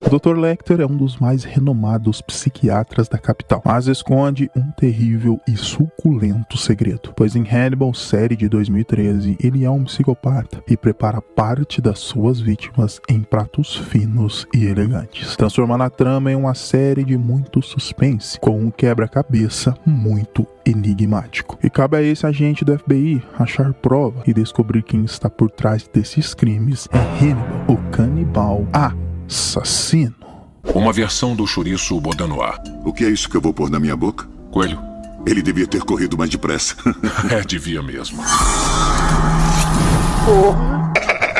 O Dr. Lecter é um dos mais renomados psiquiatras da capital, mas esconde um terrível e suculento segredo, pois em Hannibal, série de 2013, ele é um psicopata e prepara parte das suas vítimas em pratos finos e elegantes, transformando a trama em uma série de muito suspense, com um quebra-cabeça muito enigmático. E cabe a esse agente do FBI achar prova e descobrir quem está por trás desses crimes é Hannibal, o canibal assassino. Uma versão do chouriço Beaudenois. O que é isso que eu vou pôr na minha boca? Coelho. Ele devia ter corrido mais depressa. Devia mesmo.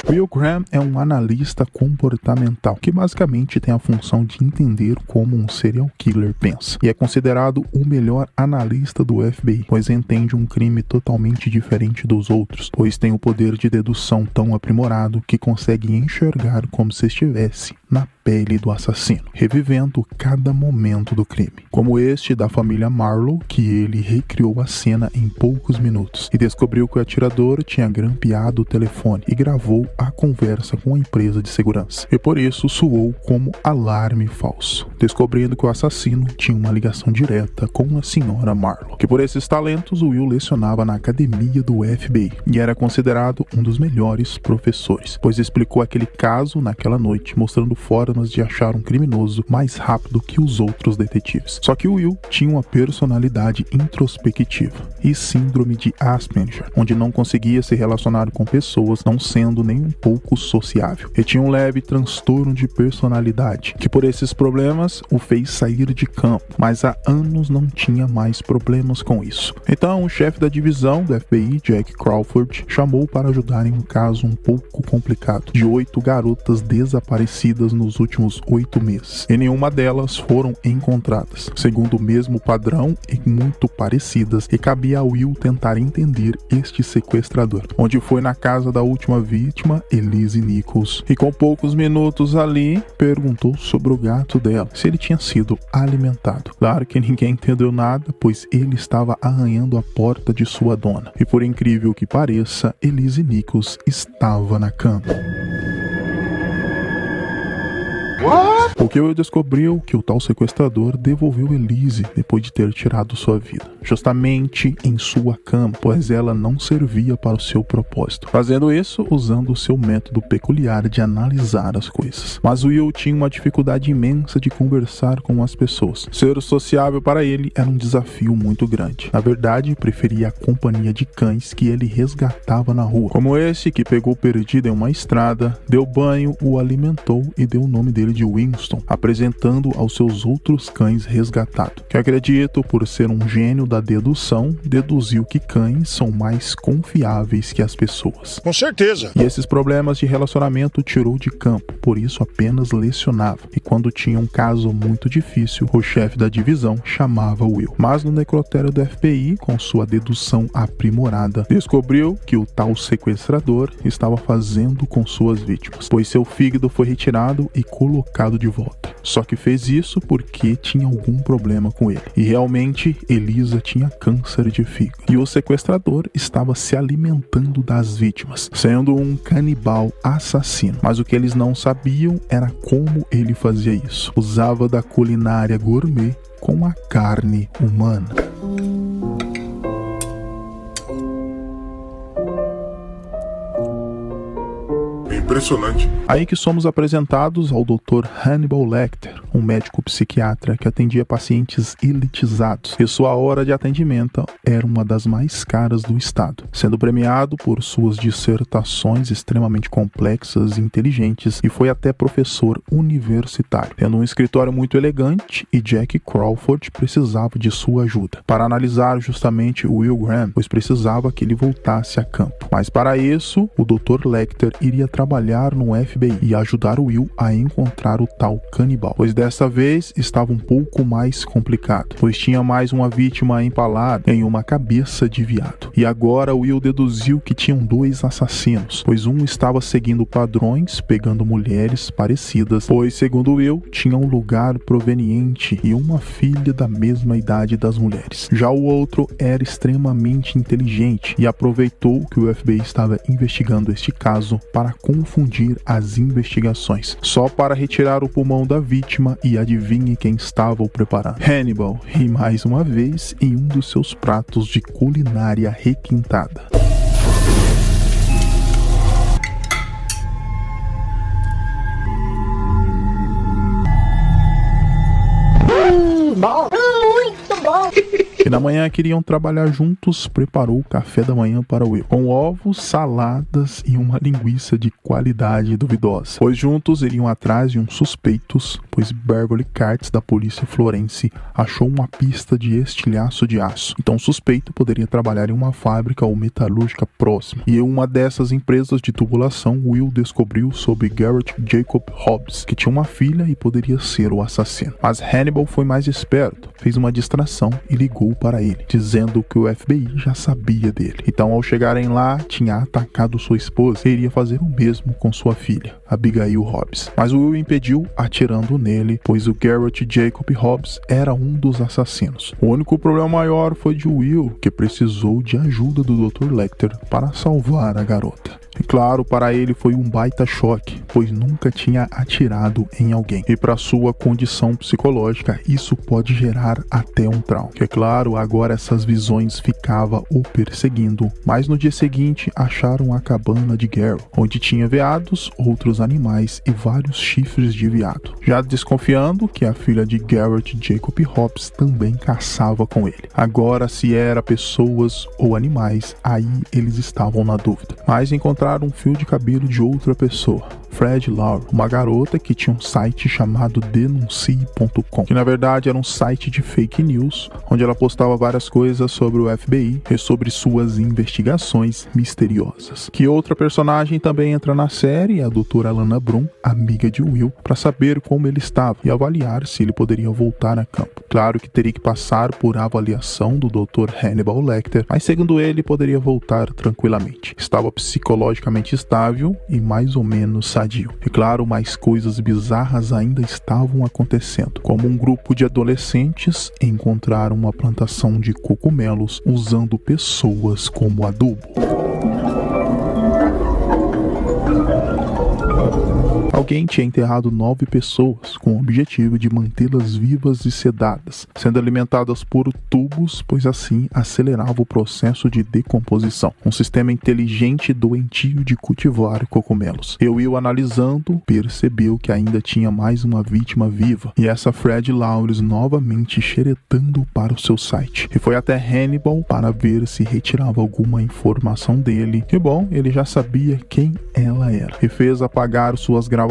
Will Graham é um analista comportamental que basicamente tem a função de entender como um serial killer pensa e é considerado o melhor analista do FBI, pois entende um crime totalmente diferente dos outros, pois tem o poder de dedução tão aprimorado que consegue enxergar como se estivesse na pele do assassino, revivendo cada momento do crime, como este da família Marlowe, que ele recriou a cena em poucos minutos e descobriu que o atirador tinha grampeado o telefone e gravou a conversa com a empresa de segurança, e por isso soou como alarme falso, descobrindo que o assassino tinha uma ligação direta com a senhora Marlowe, que por esses talentos o Will lecionava na academia do FBI e era considerado um dos melhores professores, pois explicou aquele caso naquela noite, mostrando formas de achar um criminoso mais rápido que os outros detetives. Só que o Will tinha uma personalidade introspectiva e síndrome de Asperger, onde não conseguia se relacionar com pessoas, não sendo nem um pouco sociável. E tinha um leve transtorno de personalidade, que por esses problemas o fez sair de campo, mas há anos não tinha mais problemas com isso. Então o chefe da divisão do FBI, Jack Crawford, chamou para ajudar em um caso um pouco complicado, de 8 garotas desaparecidas nos últimos 8 meses, e nenhuma delas foram encontradas, segundo o mesmo padrão e muito parecidas, e cabia a Will tentar entender este sequestrador, onde foi na casa da última vítima, Elise Nichols, e com poucos minutos ali, perguntou sobre o gato dela, se ele tinha sido alimentado. Claro que ninguém entendeu nada, pois ele estava arranhando a porta de sua dona, e por incrível que pareça, Elise Nichols estava na cama. O que Will descobriu que o tal sequestrador devolveu Elise depois de ter tirado sua vida, justamente em sua cama, pois ela não servia para o seu propósito, fazendo isso usando o seu método peculiar de analisar as coisas. Mas Will tinha uma dificuldade imensa de conversar com as pessoas. Ser sociável para ele era um desafio muito grande. Na verdade, preferia a companhia de cães que ele resgatava na rua, como esse que pegou perdido em uma estrada, deu banho, o alimentou e deu o nome dele de Winston, apresentando aos seus outros cães resgatados, que acredito, por ser um gênio da dedução, deduziu que cães são mais confiáveis que as pessoas. Com certeza. E esses problemas de relacionamento tirou de campo, por isso apenas lecionava, e quando tinha um caso muito difícil, o chefe da divisão chamava Will. Mas no necrotério do FBI, com sua dedução aprimorada, descobriu que o tal sequestrador estava fazendo com suas vítimas, pois seu fígado foi retirado e colocado de volta. Só que fez isso porque tinha algum problema com ele. E realmente, Elisa tinha câncer de fígado. E o sequestrador estava se alimentando das vítimas, sendo um canibal assassino. Mas o que eles não sabiam era como ele fazia isso. Usava da culinária gourmet com a carne humana. Impressionante. Aí que somos apresentados ao Dr. Hannibal Lecter, um médico psiquiatra que atendia pacientes elitizados, e sua hora de atendimento era uma das mais caras do estado, sendo premiado por suas dissertações extremamente complexas e inteligentes, e foi até professor universitário, tendo um escritório muito elegante, e Jack Crawford precisava de sua ajuda para analisar justamente o Will Graham, pois precisava que ele voltasse a campo. Mas para isso, o Dr. Lecter iria trabalhar no FBI e ajudar o Will a encontrar o tal canibal, pois dessa vez estava um pouco mais complicado, pois tinha mais uma vítima empalada em uma cabeça de viado. E agora o Will deduziu que tinham 2 assassinos, pois um estava seguindo padrões, pegando mulheres parecidas, pois segundo Will, tinha um lugar proveniente e uma filha da mesma idade das mulheres. Já o outro era extremamente inteligente e aproveitou que o FBI estava investigando este caso para confundir confundir as investigações, só para retirar o pulmão da vítima e adivinhe quem estava o preparando. Hannibal, e mais uma vez em um dos seus pratos de culinária requintada. Bom, muito bom. E na manhã queriam trabalhar juntos, preparou o café da manhã para Will, com ovos, saladas e uma linguiça de qualidade duvidosa. Pois juntos iriam atrás de uns suspeitos, pois Beverly Carts, da polícia florense, achou uma pista de estilhaço de aço. Então o suspeito poderia trabalhar em uma fábrica ou metalúrgica próxima. E em uma dessas empresas de tubulação, Will descobriu sobre Garrett Jacob Hobbs, que tinha uma filha e poderia ser o assassino. Mas Hannibal foi mais esperto, fez uma distração e ligou para ele, dizendo que o FBI já sabia dele. Então, ao chegarem lá, tinha atacado sua esposa e iria fazer o mesmo com sua filha, Abigail Hobbs. Mas Will impediu, atirando nele, pois o Garrett Jacob Hobbs era um dos assassinos. O único problema maior foi de Will, que precisou de ajuda do Dr. Lecter para salvar a garota. E claro, para ele foi um baita choque, pois nunca tinha atirado em alguém. E para sua condição psicológica, isso pode gerar até um trauma. Que é claro, agora essas visões ficavam o perseguindo. Mas no dia seguinte, acharam a cabana de Garrett, onde tinha veados, outros animais e vários chifres de veado. Já desconfiando que a filha de Garrett Jacob Hobbs também caçava com ele. Agora, se era pessoas ou animais, aí eles estavam na dúvida. Mas encontraram um fio de cabelo de outra pessoa, Fred Lauer, uma garota que tinha um site chamado Denuncie.com, que na verdade era um site de fake news, onde ela postava várias coisas sobre o FBI e sobre suas investigações misteriosas. Que outra personagem também entra na série é a doutora Alana Brum, amiga de Will, para saber como ele estava e avaliar se ele poderia voltar a campo. Claro que teria que passar por avaliação do Dr. Hannibal Lecter, mas segundo ele poderia voltar tranquilamente. Estava psicologicamente estável e mais ou menos sadio. E claro, mais coisas bizarras ainda estavam acontecendo, como um grupo de adolescentes encontraram uma plantação de cogumelos usando pessoas como adubo. Alguém tinha enterrado 9 pessoas com o objetivo de mantê-las vivas e sedadas, sendo alimentadas por tubos, pois assim acelerava o processo de decomposição. Um sistema inteligente e doentio de cultivar cogumelos. Will, analisando, percebeu que ainda tinha mais uma vítima viva, e essa Fred Lawrence novamente xeretando para o seu site. E foi até Hannibal para ver se retirava alguma informação dele. E bom, ele já sabia quem ela era. E fez apagar suas gravações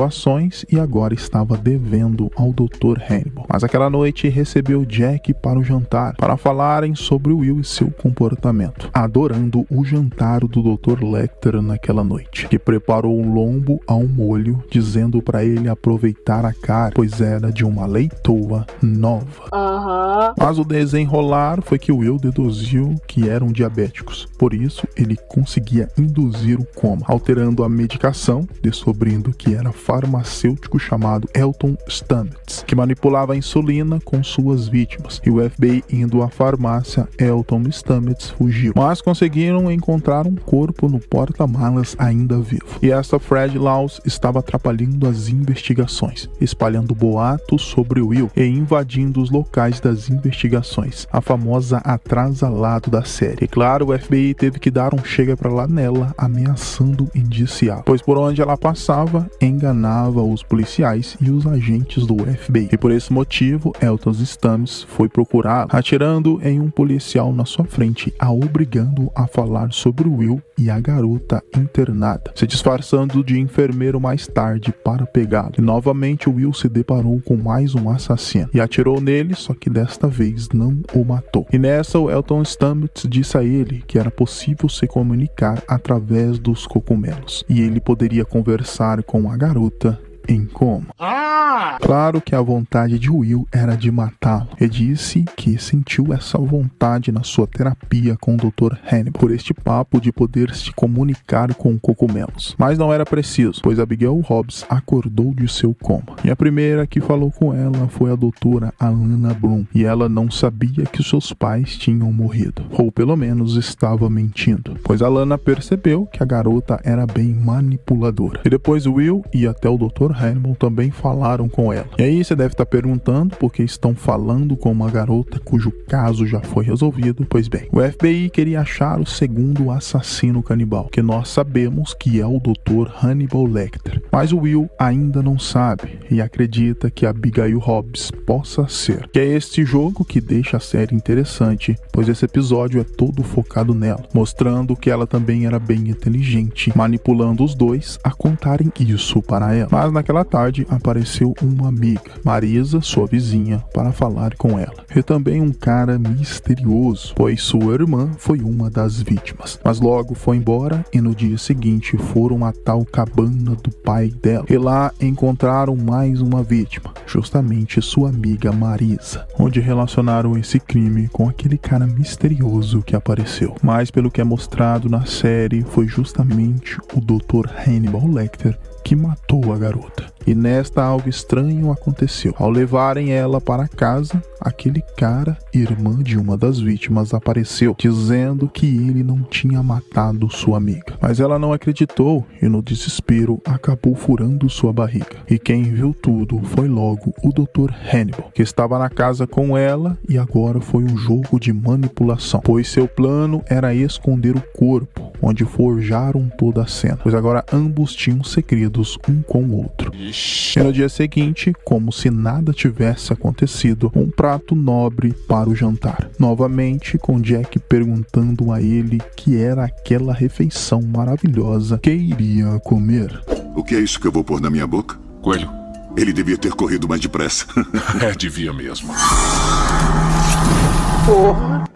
e agora estava devendo ao Dr. Hannibal. Mas aquela noite recebeu Jack para o jantar, para falarem sobre Will e seu comportamento, adorando o jantar do Dr. Lecter naquela noite, que preparou um lombo ao molho, dizendo para ele aproveitar a carne, pois era de uma leitoa nova. Mas o desenrolar foi que Will deduziu que eram diabéticos, por isso ele conseguia induzir o coma, alterando a medicação, descobrindo que era farmacêutico chamado Elton Stamets, que manipulava a insulina com suas vítimas. E o FBI, indo à farmácia, Elton Stamets fugiu. Mas conseguiram encontrar um corpo no porta-malas ainda vivo. E essa Fred Lawrence estava atrapalhando as investigações, espalhando boatos sobre Will e invadindo os locais das investigações, a famosa atrasalado da série. E claro, o FBI teve que dar um chega pra lá nela, ameaçando indiciar, pois por onde ela passava, enganava os policiais e os agentes do FBI. E por esse motivo, Elton Stamets foi procurá-lo, atirando em um policial na sua frente, a obrigando a falar sobre Will e a garota internada, se disfarçando de enfermeiro mais tarde para pegá-lo. E novamente Will se deparou com mais um assassino e atirou nele, só que desta vez não o matou. E nessa, o Elton Stamets disse a ele que era possível se comunicar através dos cogumelos e ele poderia conversar com a garota em coma. Claro que a vontade de Will era de matá-lo, e disse que sentiu essa vontade na sua terapia com o Dr. Hannibal, por este papo de poder se comunicar com cogumelos. Mas não era preciso, pois Abigail Hobbs acordou de seu coma. E a primeira que falou com ela foi a doutora Alana Bloom, e ela não sabia que seus pais tinham morrido, ou pelo menos estava mentindo, pois Alana percebeu que a garota era bem manipuladora. E depois Will e até o Dr. Hannibal também falaram com ela. E aí você deve estar perguntando por que estão falando com uma garota cujo caso já foi resolvido. Pois bem, o FBI queria achar o segundo assassino canibal, que nós sabemos que é o Dr. Hannibal Lecter, mas o Will ainda não sabe e acredita que Abigail Hobbs possa ser. Que é este jogo que deixa a série interessante, pois esse episódio é todo focado nela, mostrando que ela também era bem inteligente, manipulando os dois a contarem isso para ela. Mas naquela tarde apareceu uma amiga, Marisa, sua vizinha, para falar com ela. E também um cara misterioso, pois sua irmã foi uma das vítimas. Mas logo foi embora e no dia seguinte foram à tal cabana do pai dela. E lá encontraram mais uma vítima, justamente sua amiga Marisa, onde relacionaram esse crime com aquele cara misterioso que apareceu. Mas pelo que é mostrado na série, foi justamente o Dr. Hannibal Lecter que matou a garota. E nesta algo estranho aconteceu. Ao levarem ela para casa, aquele cara, irmã de uma das vítimas, apareceu, dizendo que ele não tinha matado sua amiga. Mas ela não acreditou e no desespero acabou furando sua barriga. E quem viu tudo foi logo o Dr. Hannibal, que estava na casa com ela, e agora foi um jogo de manipulação, pois seu plano era esconder o corpo, onde forjaram toda a cena, pois agora ambos tinham segredos um com o outro. E no dia seguinte, como se nada tivesse acontecido, um prato nobre para o jantar. Novamente com Jack perguntando a ele que era aquela refeição maravilhosa que iria comer. O que é isso que eu vou pôr na minha boca? Coelho. Ele devia ter corrido mais depressa. Devia mesmo.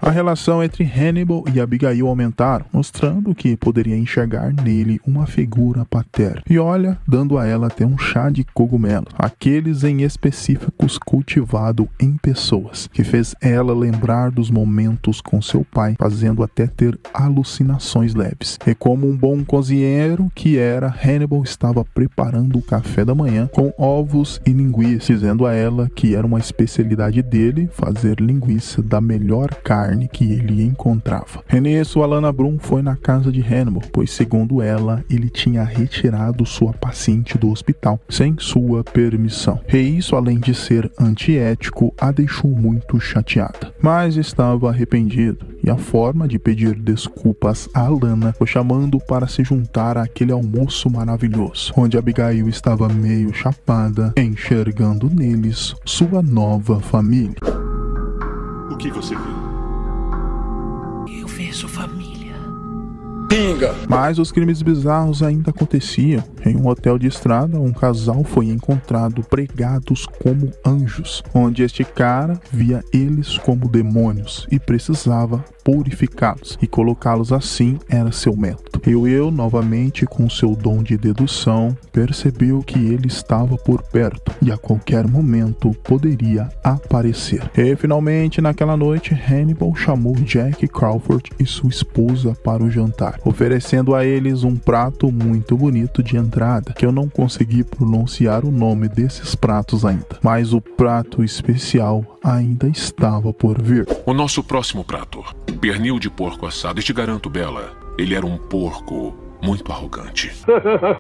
A relação entre Hannibal e Abigail aumentaram, mostrando que poderia enxergar nele uma figura paterna. E olha, dando a ela até um chá de cogumelo, aqueles em específicos cultivado em pessoas, que fez ela lembrar dos momentos com seu pai, fazendo até ter alucinações leves. E como um bom cozinheiro que era, Hannibal estava preparando o café da manhã com ovos e linguiça, dizendo a ela que era uma especialidade dele fazer linguiça da melhor carne que ele encontrava. E nisso, Alana Bloom foi na casa de Hannibal, pois segundo ela, ele tinha retirado sua paciente do hospital sem sua permissão. E isso, além de ser antiético, a deixou muito chateada. Mas estava arrependido, e a forma de pedir desculpas a Alana foi chamando para se juntar àquele almoço maravilhoso, onde Abigail estava meio chapada, enxergando neles sua nova família. O que você viu? Eu vejo família. Mas os crimes bizarros ainda aconteciam. Em um hotel de estrada, um casal foi encontrado pregados como anjos, onde este cara via eles como demônios e precisava purificá-los, e colocá-los assim era seu método. E Will, novamente com seu dom de dedução, percebeu que ele estava por perto e a qualquer momento poderia aparecer. E finalmente, naquela noite, Hannibal chamou Jack Crawford e sua esposa para o jantar, oferecendo a eles um prato muito bonito de entrada, que eu não consegui pronunciar o nome desses pratos ainda, mas o prato especial ainda estava por vir. O nosso próximo prato, pernil de porco assado. E te garanto, Bella, ele era um porco muito arrogante.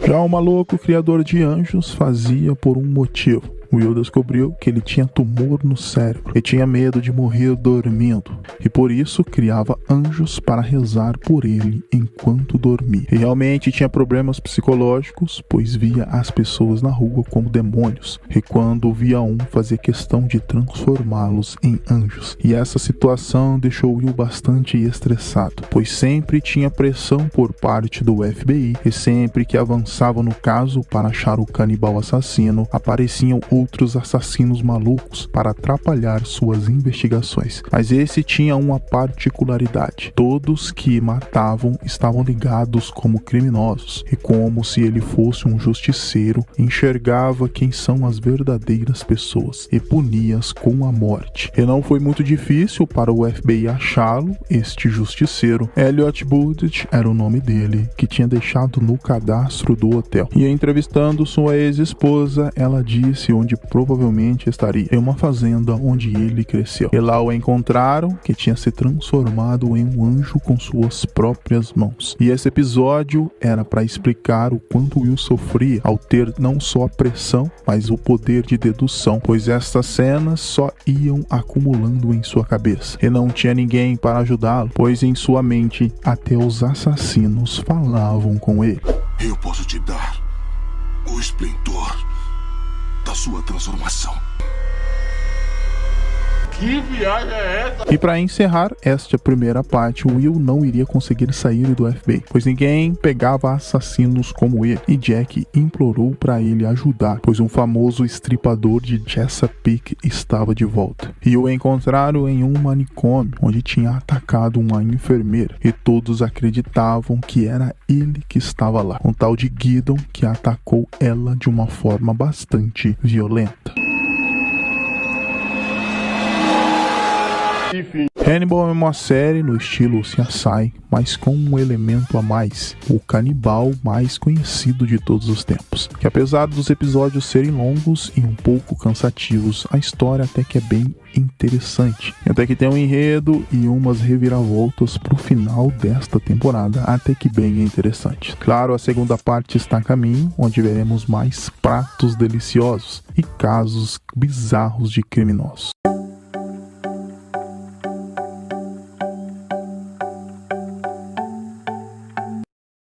Já o maluco criador de anjos fazia por um motivo. Will descobriu que ele tinha tumor no cérebro e tinha medo de morrer dormindo, e por isso criava anjos para rezar por ele enquanto dormia. E realmente tinha problemas psicológicos, pois via as pessoas na rua como demônios, e quando via um, fazia questão de transformá-los em anjos. E essa situação deixou Will bastante estressado, pois sempre tinha pressão por parte do FBI, e sempre que avançava no caso para achar o canibal assassino, apareciam outros assassinos malucos para atrapalhar suas investigações. Mas esse tinha uma particularidade: todos que matavam estavam ligados como criminosos, e como se ele fosse um justiceiro, enxergava quem são as verdadeiras pessoas e punia-as com a morte. E não foi muito difícil para o FBI achá-lo. Este justiceiro, Elliot Budge era o nome dele, que tinha deixado no cadastro do hotel. E entrevistando sua ex-esposa, ela disse onde provavelmente estaria: em uma fazenda onde ele cresceu. E lá o encontraram, que tinha se transformado em um anjo com suas próprias mãos. E esse episódio era para explicar o quanto Will sofria ao ter não só a pressão, mas o poder de dedução, pois estas cenas só iam acumulando em sua cabeça, e não tinha ninguém para ajudá-lo, pois em sua mente até os assassinos falavam com ele. Eu posso te dar o esplendor da sua transformação. Que viagem é essa? E para encerrar esta primeira parte, Will não iria conseguir sair do FBI, pois ninguém pegava assassinos como ele, e Jack implorou para ele ajudar, pois um famoso estripador de Chesapeake estava de volta. E o encontraram em um manicômio, onde tinha atacado uma enfermeira, e todos acreditavam que era ele que estava lá, um tal de Gideon, que atacou ela de uma forma bastante violenta. Hannibal é uma série no estilo CSI, mas com um elemento a mais: o canibal mais conhecido de todos os tempos. Que apesar dos episódios serem longos e um pouco cansativos, a história até que é bem interessante. Até que tem um enredo e umas reviravoltas pro final desta temporada, até que bem interessante. Claro, a segunda parte está a caminho, onde veremos mais pratos deliciosos e casos bizarros de criminosos.